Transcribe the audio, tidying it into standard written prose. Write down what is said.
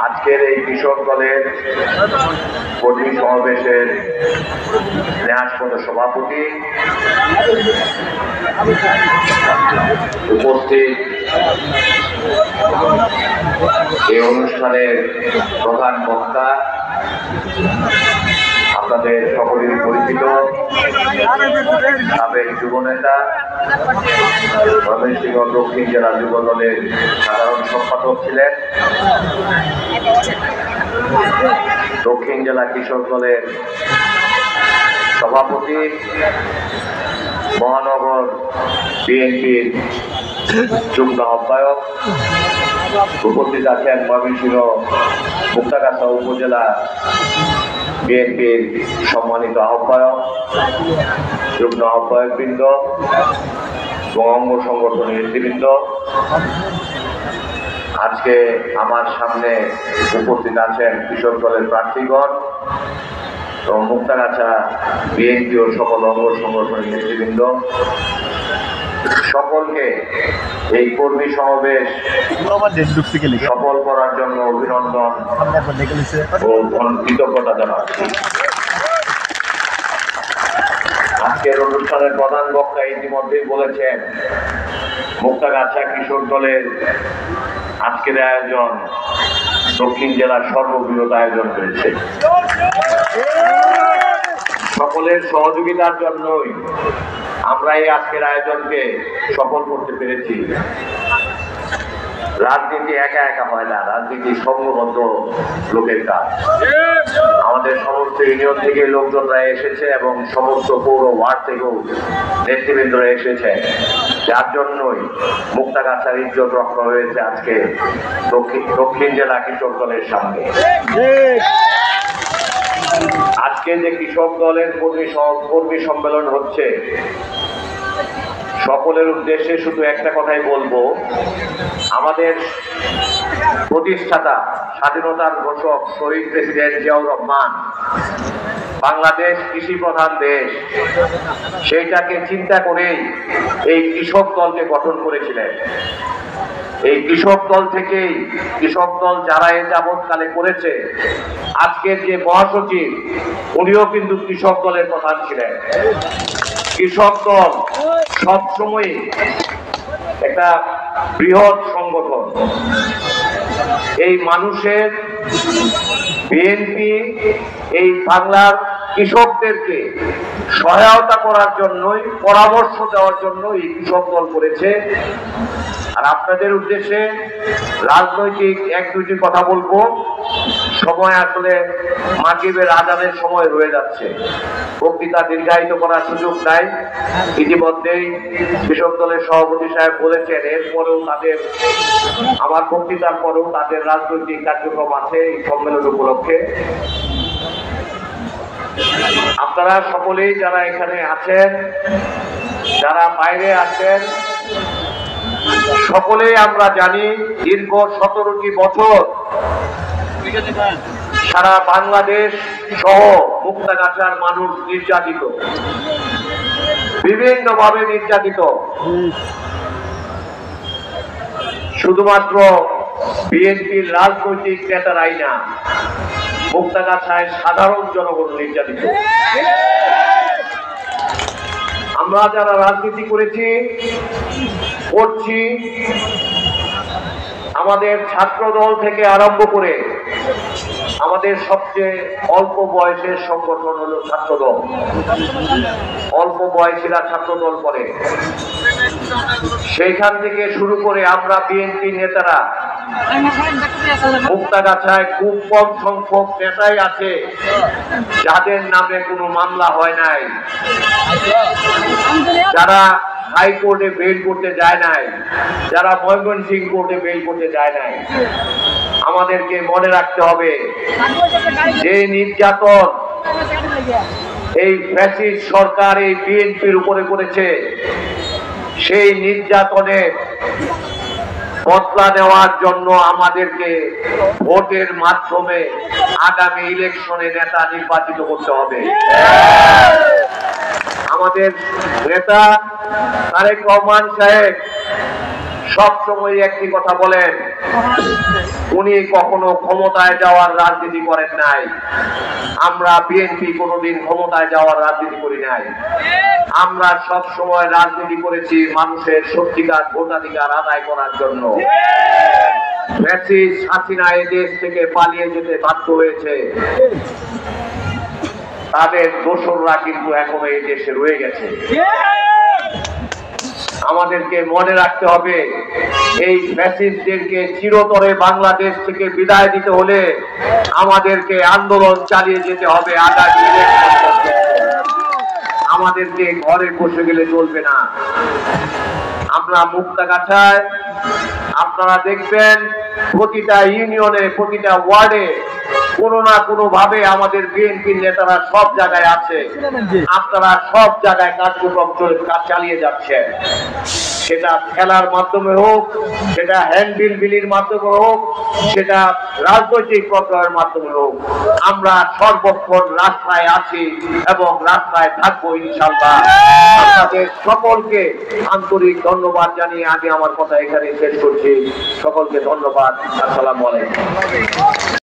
আজকের এই কৃষক দলের কর্মী সমাবেশের ন্যাসপদ সভাপতি, উপস্থিত এই অনুষ্ঠানের প্রধান বক্তা, আপনাদের সকলেরই পরিচিত সাবেক যুবনেতা, ময়মনসিংহ দক্ষিণ জেলা যুব দলের সাধারণ সম্পাদক ছিলেন, দক্ষিণ জেলা কৃষক দলের সভাপতি, মহানগর বিএনপির যুগ্ম আহ্বায়ক, উপস্থিত আছেন ময়মনসিংহ মুক্তাগাছা উপজেলা বিএনপির সম্মানিত আহ্বায়ক, যুগ্ম আহ্বায়কবৃন্দ এবং অঙ্গ সংগঠনের নেতৃবৃন্দ। আজকে আমার সামনে উপস্থিত আছেন কৃষক দলের প্রার্থীগণ এবং মুক্তাগাছা বিএনপি ও সকল অঙ্গ সংগঠনের নেতৃবৃন্দ। সকলকে এই কর্মী সমাবেশ সফল করার জন্য অভিনন্দন ও কৃতজ্ঞতা জানাচ্ছি। আজকের অনুষ্ঠানের প্রধান বক্তা ইতিমধ্যেই বলেছেন, মুক্তাগাছা কৃষক দলের আজকের আয়োজন দক্ষিণ জেলার সর্ববৃহৎ আয়োজন করেছে। সকলের সহযোগিতার জন্যই আমরা এই আজকের আয়োজনকে সফল করতে পেরেছি। রাজনীতি একা একা হয় না, রাজনীতি সংঘবদ্ধ লোকের কাজ। আমাদের সমস্ত ইউনিয়ন থেকে লোকজনরা এসেছে এবং সমস্ত পৌর ওয়ার্ড থেকেও নেতৃবৃন্দরা এসেছে, যার জন্যই মুক্তাগাছার ইজ্জত রক্ষা হয়েছে আজকে দক্ষিণ জেলা কৃষক দলের সামনে। আজকে যে কৃষক দলের কর্মী সম্মেলন হচ্ছে, সকলের উদ্দেশ্যে শুধু একটা কথাই বলবো, আমাদের প্রতিষ্ঠাতা স্বাধীনতার ঘোষক শহীদ প্রেসিডেন্ট জিয়াউর রহমান বাংলাদেশ কৃষি প্রধান দেশ, সেইটাকে চিন্তা করেই এই কৃষক দলকে গঠন করেছিলেন। এই কৃষক দল থেকেই কৃষক দল যারা এ যাবৎকালে করেছে, আজকের যে মহাসচিব উনিও কিন্তু কৃষক দলের প্রধান ছিলেন। কৃষক দল সবসময় একটা বৃহৎ সংগঠন। এই মানুষের বিএনপি এই বাংলার কৃষকদেরকে সহায়তা করার জন্যই, পরামর্শ দেওয়ার জন্য এই কৃষক দল করেছে। আর আপনাদের উদ্দেশ্যে রাজনৈতিক এক দুটি কথা বলবো, সময় আসলে মাগরিবের আযানের সময় হয়ে যাচ্ছে, বক্তৃতা দীর্ঘায়িত করার সুযোগ নাই। ইতিমধ্যেই কৃষক দলের সভাপতি সাহেব বলেছেন, এরপরেও তাদের, আমার বক্তৃতার পরেও তাদের রাজনৈতিক কার্যক্রম আছে এই সম্মেলন উপলক্ষে। আপনারা সকলেই যারা এখানে আছেন, যারা বাইরে আছেন, সকলেই আমরা জানি দীর্ঘ 17টি বছর সারা বাংলাদেশ সহ মুক্তাগাছার মানুষ নির্যাতিত, বিভিন্নভাবে নির্যাতিত। শুধুমাত্র বিএনপির রাজনৈতিক নেতারাই না, মুক্তাগাছায় সাধারণ জনগণ নির্যাতিত। আমরা যারা রাজনীতি করেছি, করছি, আমাদের ছাত্র দল থেকে আরম্ভ করে আমাদের সবচেয়ে অল্প বয়সের সংগঠন হলো ছাত্র দল। অল্প বয়সীরা ছাত্র দল করে, সেইখান থেকে শুরু করে আমরা বিএনপি নেতারা মুক্তাগাছায় খুব কম সংখ্যক নেতাই আছে যাদের নামে কোনো মামলা হয় নাই, যারা হাইকোর্টে বেল করতে যায় নাই, যারা ময়মনসিংহ কোর্টে বেল করতে যায় নাই। আমাদেরকে মনে রাখতে হবে, যে নির্যাতন এই ফ্যাসিস্ট সরকার এই বিএনপির উপরে করেছে, সেই নির্যাতনের বদলা নেওয়ার জন্য আমাদেরকে ভোটের মাধ্যমে আগামী ইলেকশনে নেতা নির্বাচিত করতে হবে। আমাদের নেতা তারেক রহমান সাহেব সব সময় একটি কথা বলেন, উনি কখনো ক্ষমতায় যাওয়ার রাজনীতি করেন নাই। আমরা বিএনপি কোনোদিন ক্ষমতায় যাওয়ার রাজনীতি করি নাই। আমরা সব সময় রাজনীতি করেছি মানুষের সত্যিকার ভোটাধিকার আদায় করার জন্য। ফ্যাসিস্ট হাসিনা এই দেশ থেকে পালিয়ে যেতে বাধ্য হয়েছে, তাদের দোসররা কিন্তু এখনো এই দেশে রয়ে গেছে। আমাদেরকে মনে রাখতে হবে, এই ফ্যাসিস্টদেরকে চিরতরে বাংলাদেশ থেকে বিদায় দিতে হলে আমাদেরকে আন্দোলন চালিয়ে যেতে হবে। আগামী আমাদেরকে ঘরে বসে গেলে চলবে না। আমরা মুক্তাগাছায় আপনারা দেখবেন প্রতিটা ইউনিয়নে, প্রতিটা ওয়ার্ডে কোনো না কোনো ভাবে আমাদের বিএনপির নেতারা সব জায়গায় আছে। আপনারা সব জায়গায় কার্যক্রম চালিয়ে যাচ্ছেন, সেটা খেলার মাধ্যমে হোক, সেটা হ্যান্ডবিল বিলির মাধ্যমে হোক, সেটা রাজনৈতিক প্রক্রিয়ার মাধ্যমে হোক। আমরা সর্বক্ষণ রাস্তায় আছি এবং রাস্তায় থাকবো ইনশাআল্লাহ। আপনাদের সকলকে আন্তরিক ধন্যবাদ জানিয়ে আমি আমার কথা এখানে শেষ করছি। সকলকে ধন্যবাদ। আসসালামু আলাইকুম।